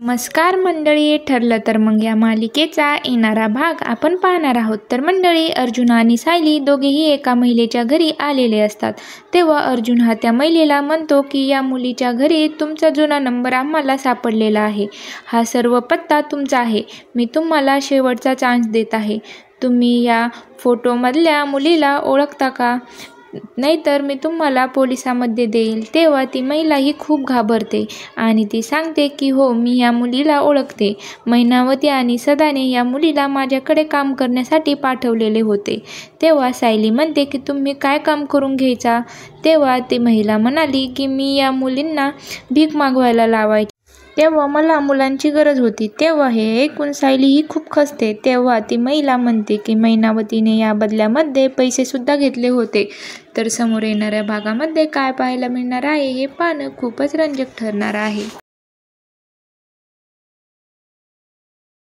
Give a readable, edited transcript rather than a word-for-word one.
नमस्कार मंडळी, ठरलं तर मग या मालिकेचा येणारा भाग आपण पाहणार आहोत। तर मंडळी, अर्जुन आणि सायली दोघेही एका महिलेच्या घरी आलेले असतात। तेव्हा अर्जुन हा त्या महिलेला म्हणतो की या मुलीच्या घरी तुमचा जुना नंबर आम्हाला सापडलेला आहे, हा सर्व पत्ता तुमचा आहे, मी तुम्हाला शेवटचा चान्स देत आहे, तुम्ही या फोटोमधल्या मुलीला ओळखता का? नाहीतर मी तुम्हाला पोलिसांमध्ये देईल। तेव्हा ती महिलाही खूप घाबरते आणि ती सांगते की हो, मी या मुलीला ओळखते, मैनावती आणि सदाने या मुलीला माझ्याकडे काम करण्यासाठी पाठवलेले होते। तेव्हा सायली म्हणते की तुम्ही काय काम करून घ्यायचा? तेव्हा ती महिला म्हणाली की मी या मुलींना भीक मागवायला लावायची, तेव्हा मला मुलांची गरज होती। तेव्हा हे ऐकून सायली ही खूप खचते। तेव्हा ती महिला म्हणते की मैनावतीने या बदल्यामध्ये पैसे सुद्धा घेतले होते। तर समोर येणाऱ्या भागामध्ये काय पाहायला मिळणार आहे हे पाहणं खूपच रंजक ठरणार आहे।